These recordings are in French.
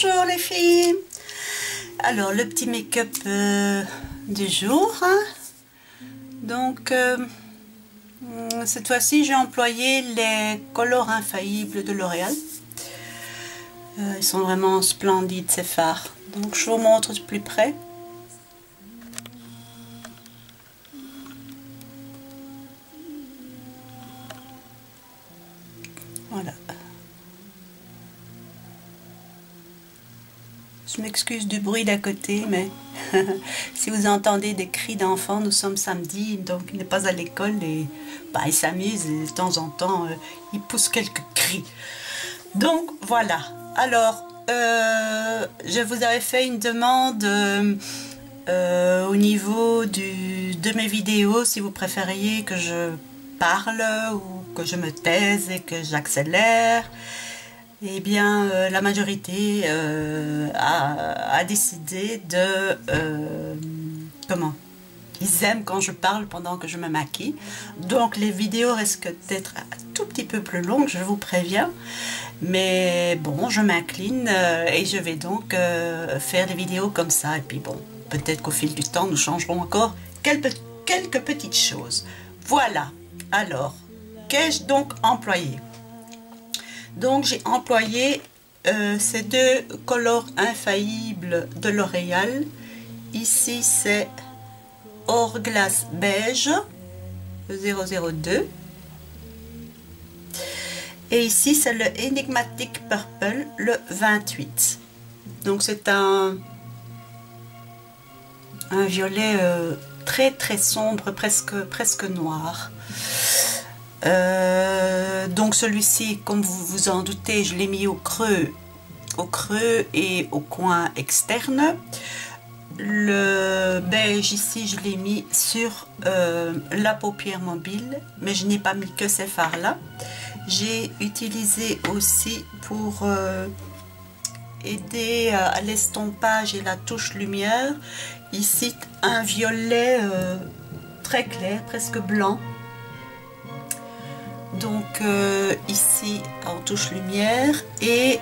Bonjour les filles. Alors le petit make-up du jour, hein. Donc cette fois-ci j'ai employé les Color Infaillibles de L'Oréal. Ils sont vraiment splendides ces fards. Donc je vous montre de plus près. Voilà. Je m'excuse du bruit d'à côté, mais si vous entendez des cris d'enfants, nous sommes samedi, donc il n'est pas à l'école et bah, il s'amuse et de temps en temps, il pousse quelques cris. Donc voilà. Alors, je vous avais fait une demande au niveau de mes vidéos, si vous préfériez que je parle ou que je me taise et que j'accélère. Eh bien, la majorité a décidé de... comment? Ils aiment quand je parle pendant que je me maquille. Donc, les vidéos risquent d'être un tout petit peu plus longues, je vous préviens. Mais bon, je m'incline et je vais donc faire des vidéos comme ça. Et puis bon, peut-être qu'au fil du temps, nous changerons encore quelques petites choses. Voilà. Alors, qu'ai-je donc employé? Donc j'ai employé ces deux Color Infaillibles de L'Oréal. Ici c'est Hourglass Beige 002 et ici c'est le Enigmatic Purple le 28. Donc c'est un violet très sombre, presque noir. Donc celui-ci, comme vous vous en doutez, je l'ai mis au creux et au coin externe. Le beige ici, je l'ai mis sur la paupière mobile, mais je n'ai pas mis que ces fards là. J'ai utilisé aussi pour aider à l'estompage et la touche lumière, ici un violet très clair, presque blanc. Donc ici en touche lumière et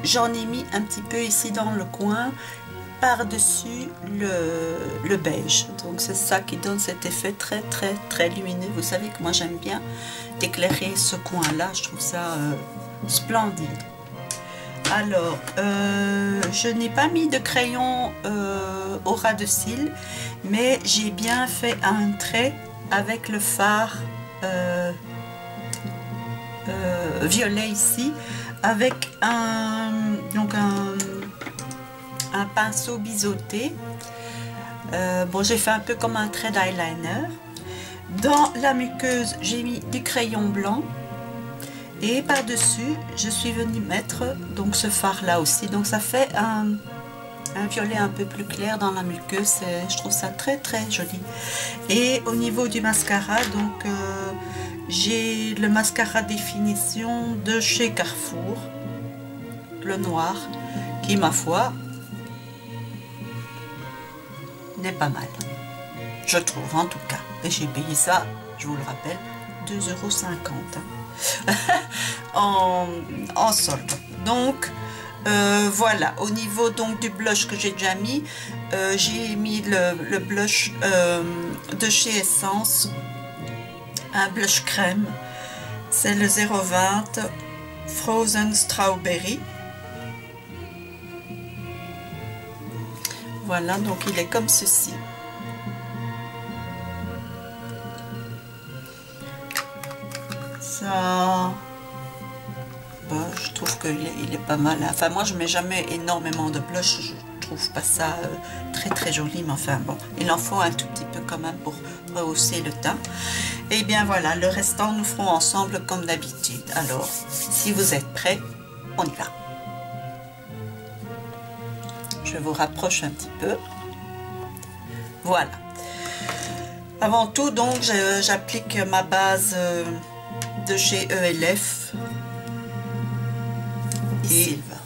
j'en ai mis un petit peu ici dans le coin par dessus le beige. Donc c'est ça qui donne cet effet très lumineux. Vous savez que moi j'aime bien éclairer ce coin là, je trouve ça splendide. Alors je n'ai pas mis de crayon au ras de cils, mais j'ai bien fait un trait avec le fard violet ici, avec un pinceau biseauté. Bon, j'ai fait un peu comme un trait d'eyeliner. Dans la muqueuse, j'ai mis du crayon blanc et par dessus je suis venue mettre donc ce fard là aussi. Donc ça fait un violet un peu plus clair dans la muqueuse. Je trouve ça très joli. Et au niveau du mascara, donc j'ai le mascara définition de chez Carrefour, le noir, qui ma foi n'est pas mal, je trouve en tout cas. Et j'ai payé ça, je vous le rappelle, 2,50 € en solde. Donc voilà, au niveau donc du blush que j'ai déjà mis, j'ai mis le blush de chez Essence, un blush crème, c'est le 020 Frozen Strawberry. Voilà, donc il est comme ceci. Ça, bah, je trouve qu'il est pas mal. Enfin, moi je mets jamais énormément de blush, je trouve pas ça très joli, mais enfin bon, il en faut un tout petit peu quand même pour rehausser le teint. Et bien voilà, le restant nous ferons ensemble comme d'habitude. Alors, si vous êtes prêts, on y va. Je vous rapproche un petit peu. Voilà. Avant tout, donc, j'applique ma base de chez ELF et Silver.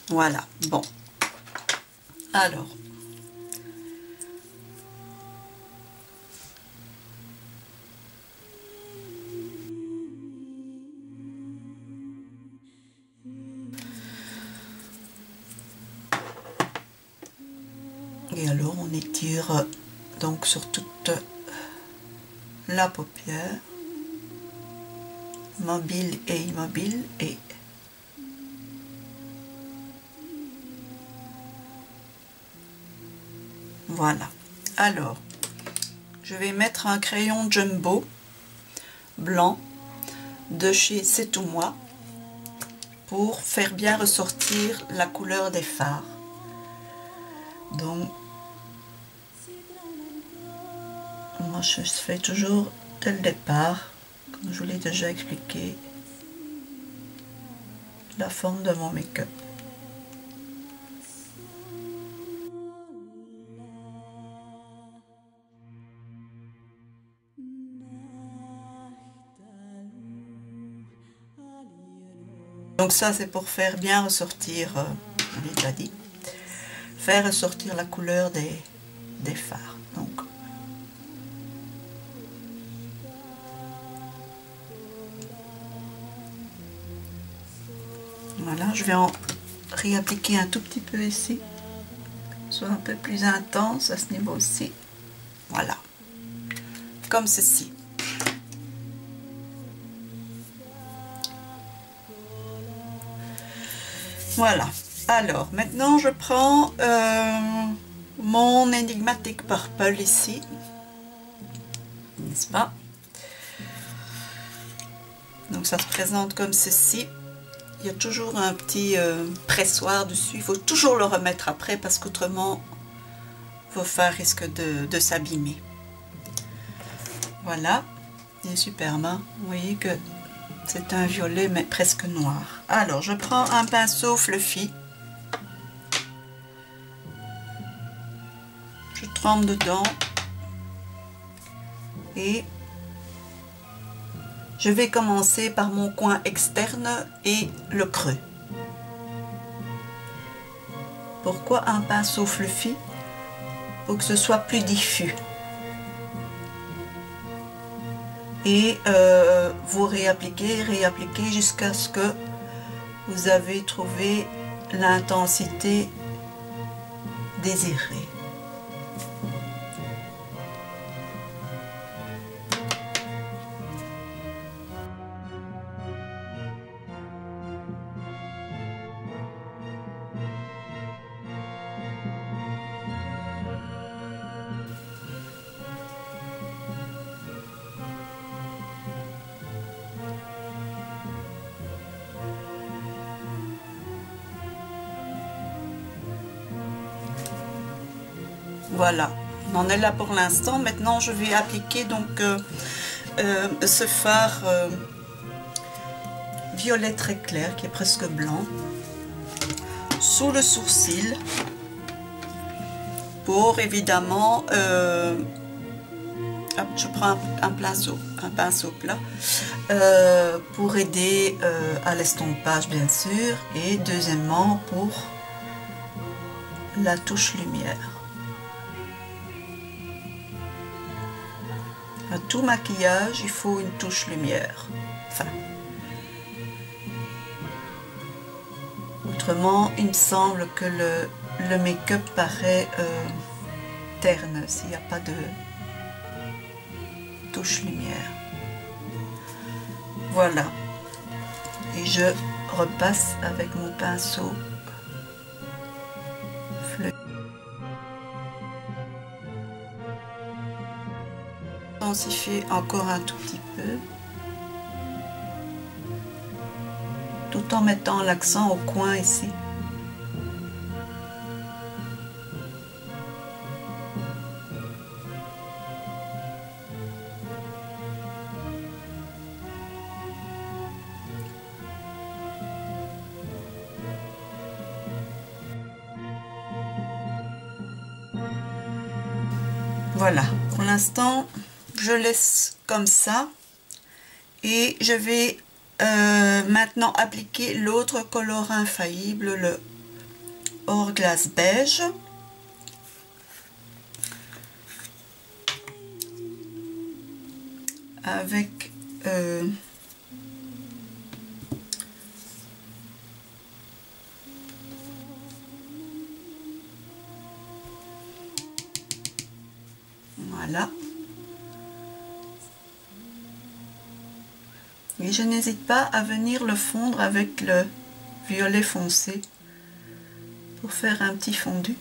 Voilà. Bon. Alors. Et alors on étire donc sur toute la paupière, mobile et immobile, et voilà. Alors je vais mettre un crayon Jumbo blanc de chez C'est tout moi pour faire bien ressortir la couleur des fards. Donc moi je fais toujours dès le départ, comme je vous l'ai déjà expliqué, la forme de mon make-up. Donc ça c'est pour faire bien ressortir, on l'a déjà dit, faire ressortir la couleur des fards. Donc voilà, je vais en réappliquer un tout petit peu ici, soit un peu plus intense à ce niveau-ci. Voilà, comme ceci. Voilà, alors maintenant je prends mon Enigmatic Purple ici, n'est-ce pas? Donc ça se présente comme ceci. Il y a toujours un petit pressoir dessus, il faut toujours le remettre après parce qu'autrement vos fards risquent de s'abîmer. Voilà, il est superbe, hein? Vous voyez que c'est un violet mais presque noir. Alors je prends un pinceau fluffy, je trempe dedans et je vais commencer par mon coin externe et le creux. Pourquoi un pinceau fluffy? Pour que ce soit plus diffus. Et vous réappliquez jusqu'à ce que vous avez trouvé l'intensité désirée. Voilà, on en est là pour l'instant. Maintenant, je vais appliquer donc ce fard violet très clair qui est presque blanc sous le sourcil pour évidemment je prends un pinceau plat pour aider à l'estompage bien sûr, et deuxièmement pour la touche lumière. À tout maquillage, il faut une touche lumière. Enfin, autrement, il me semble que le make-up paraît terne s'il n'y a pas de touche lumière. Voilà. Et je repasse avec mon pinceau fluide. Intensifier encore un tout petit peu, tout en mettant l'accent au coin ici. Voilà, pour l'instant, je laisse comme ça et je vais maintenant appliquer l'autre color infaillible, le Hourglass beige. Avec Voilà. Et je n'hésite pas à venir le fondre avec le violet foncé pour faire un petit fondu.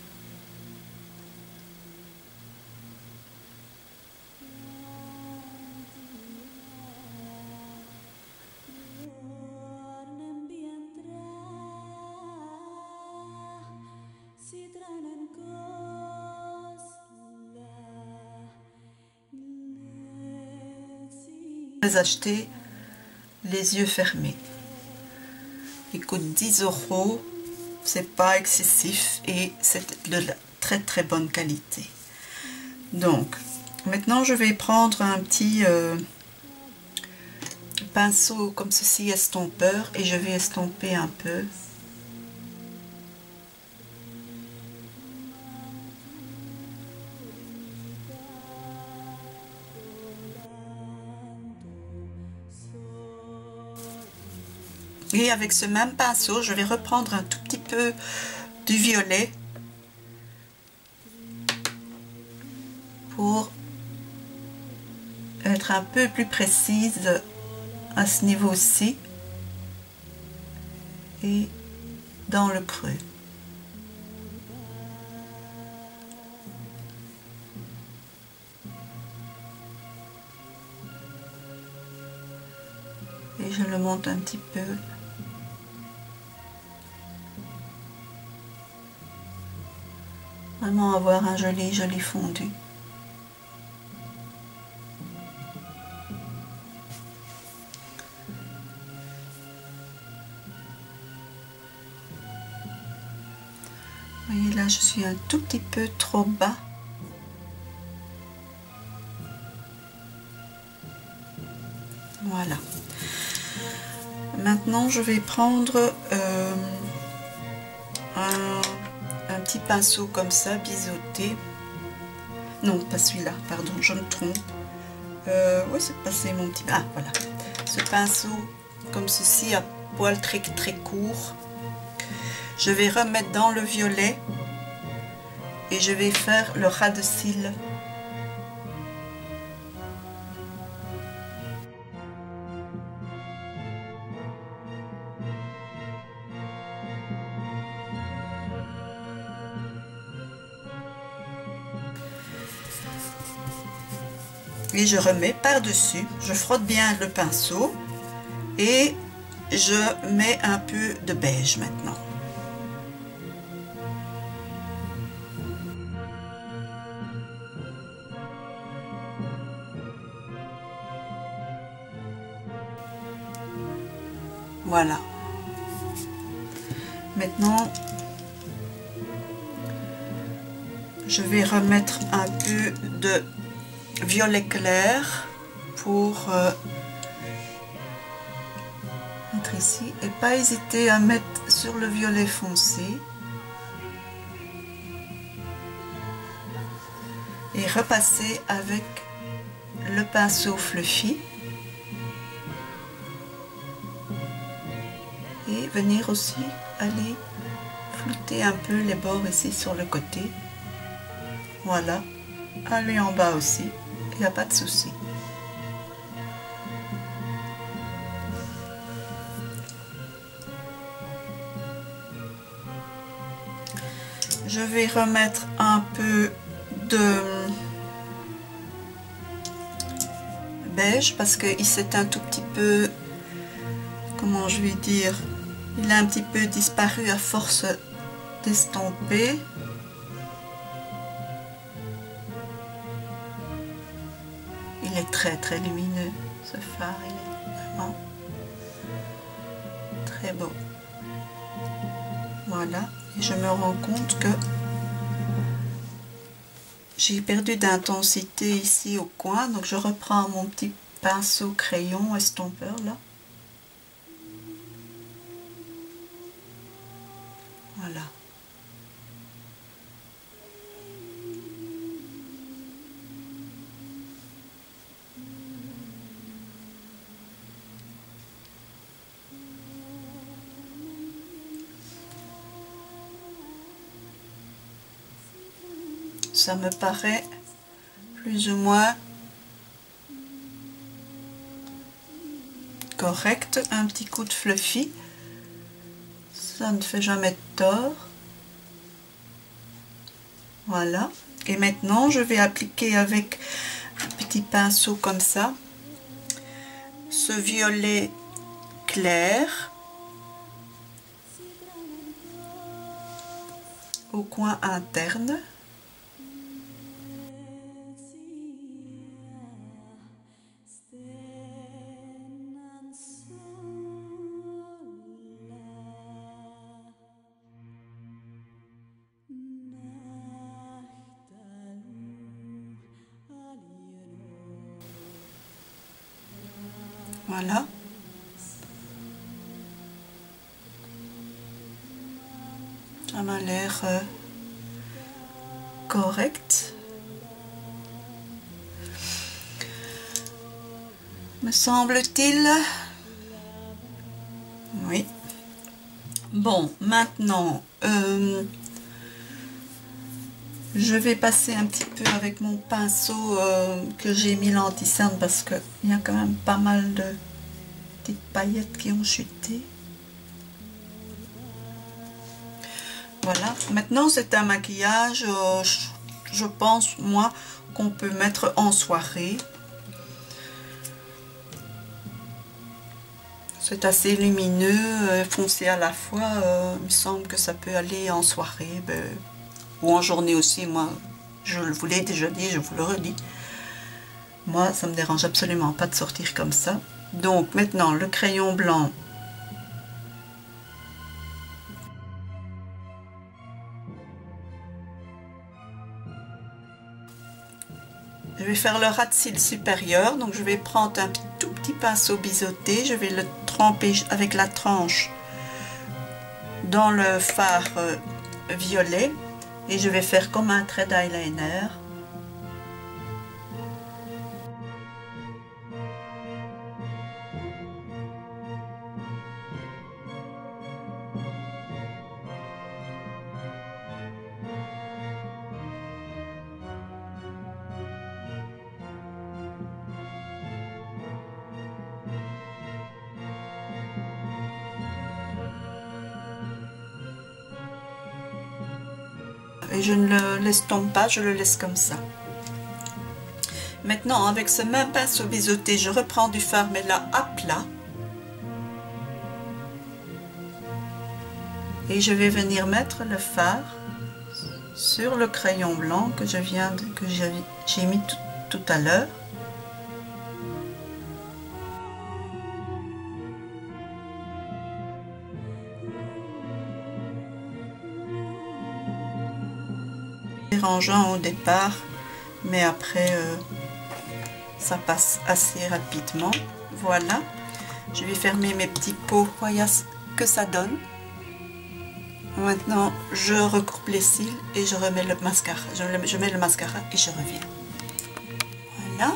Je les ai achetés les yeux fermés. Il coûte 10 €, c'est pas excessif et c'est de la très très bonne qualité. Donc maintenant je vais prendre un petit pinceau comme ceci, estompeur, et je vais estomper un peu. Et avec ce même pinceau, je vais reprendre un tout petit peu du violet pour être un peu plus précise à ce niveau-ci et dans le creux. Et je le monte un petit peu. Vraiment avoir un joli fondu. Vous voyez là, je suis un tout petit peu trop bas. Voilà. Maintenant, je vais prendre un petit pinceau comme ça, biseauté. Non, pas celui-là, pardon, je me trompe. Oui, c'est passé mon petit... Ah, voilà. Ce pinceau, comme ceci, à poil très très court. Je vais remettre dans le violet et je vais faire le ras de cils. Et je remets par-dessus, je frotte bien le pinceau et je mets un peu de beige maintenant. Voilà. Maintenant, je vais remettre un peu de violet clair pour mettre ici, et pas hésiter à mettre sur le violet foncé et repasser avec le pinceau fluffy et venir aussi aller flouter un peu les bords ici sur le côté. Voilà, aller en bas aussi, il n'y a pas de souci. Je vais remettre un peu de beige parce qu'il s'est un tout petit peu, comment je vais dire, il a un petit peu disparu à force d'estomper. Il est très très lumineux, ce fard, il est vraiment très beau. Voilà, et je me rends compte que j'ai perdu d'intensité ici au coin, donc je reprends mon petit pinceau crayon estompeur là. Voilà. Ça me paraît plus ou moins correct. Un petit coup de fluffy, ça ne fait jamais de tort. Voilà. Et maintenant je vais appliquer avec un petit pinceau comme ça ce violet clair au coin interne. Voilà. Ça m'a l'air correct, me semble-t-il. Oui. Bon, maintenant, je vais passer un petit peu avec mon pinceau que j'ai mis l'anti-cerne parce qu'il y a quand même pas mal de petites paillettes qui ont chuté. Voilà, maintenant c'est un maquillage, je pense moi, qu'on peut mettre en soirée. C'est assez lumineux, foncé à la fois, il me semble que ça peut aller en soirée, ou en journée aussi. Moi, je vous l'ai déjà dit, je vous le redis. Moi, ça me dérange absolument pas de sortir comme ça. Donc maintenant, le crayon blanc. Je vais faire le ras de cils supérieur, donc je vais prendre un tout petit pinceau biseauté, je vais le tremper avec la tranche dans le fard violet et je vais faire comme un trait d'eyeliner. Et je ne le laisse tomber pas, je le laisse comme ça. Maintenant, avec ce même pinceau biseauté, je reprends du fard, mais là à plat. Et je vais venir mettre le fard sur le crayon blanc que j'ai mis tout à l'heure. Dérangeant au départ, mais après ça passe assez rapidement. Voilà, je vais fermer mes petits pots. Voyez ce que ça donne. Maintenant je recoupe les cils et je remets le mascara. Je mets le mascara et je reviens. Voilà.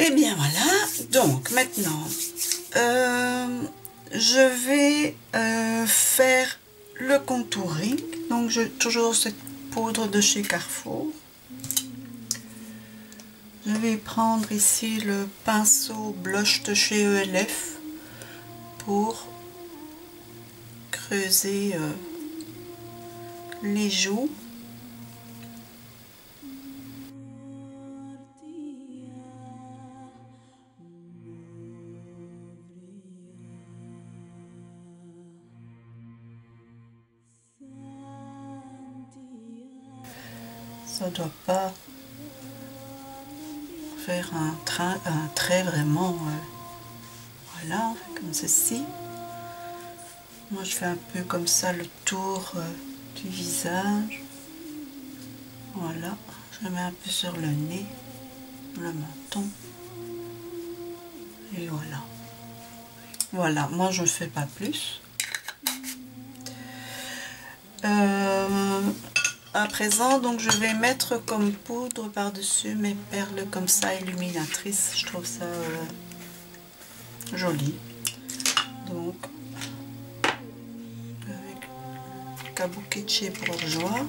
Et bien voilà, donc maintenant je vais faire le contouring. Donc j'ai toujours cette poudre de chez Carrefour. Je vais prendre ici le pinceau blush de chez ELF pour creuser les joues. Ça doit pas faire un trait vraiment. Voilà, comme ceci. Moi, je fais un peu comme ça le tour du visage. Voilà, je le mets un peu sur le nez, le menton. Et voilà. Voilà, moi je ne fais pas plus. À présent, donc je vais mettre comme poudre par-dessus mes perles comme ça, illuminatrices. Je trouve ça joli. Donc, avec Kabuki de chez Bourjois.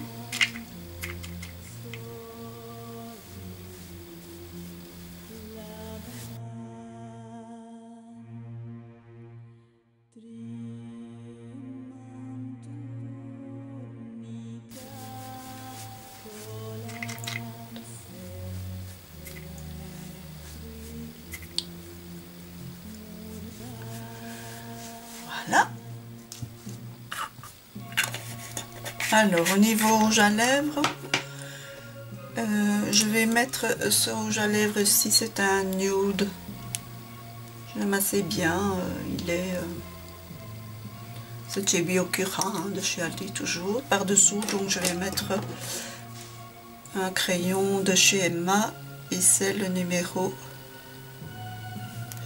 Voilà. Alors, au niveau rouge à lèvres, je vais mettre ce rouge à lèvres-ci, c'est un nude. J'aime assez bien, il est... c'est chez Biokura, hein, de chez Aldi toujours. Par-dessous, donc je vais mettre un crayon de chez Emma, et c'est le numéro,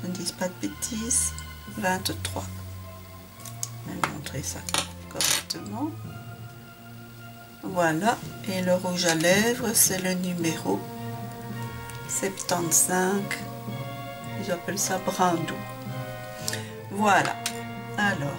je ne dis pas de bêtises, 23. Je vais montrer ça correctement. Voilà, et le rouge à lèvres, c'est le numéro 75. J'appelle ça brun doux. Voilà, alors.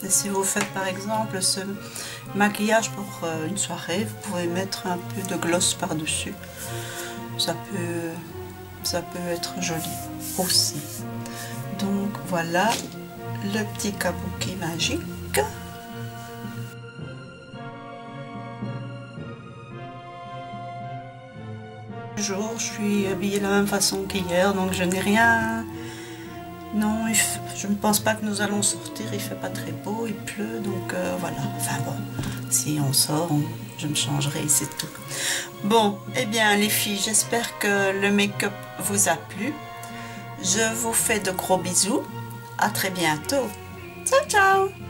Et si vous faites par exemple ce maquillage pour une soirée, vous pouvez mettre un peu de gloss par-dessus. Ça peut être joli aussi. Donc voilà le petit kabuki magique. Toujours, je suis habillée de la même façon qu'hier, donc je n'ai rien. Non, je ne pense pas que nous allons sortir, il fait pas très beau, il pleut, donc voilà. Enfin bon, si on sort, je me changerai, c'est tout. Bon, eh bien les filles, j'espère que le make-up vous a plu. Je vous fais de gros bisous. À très bientôt. Ciao, ciao!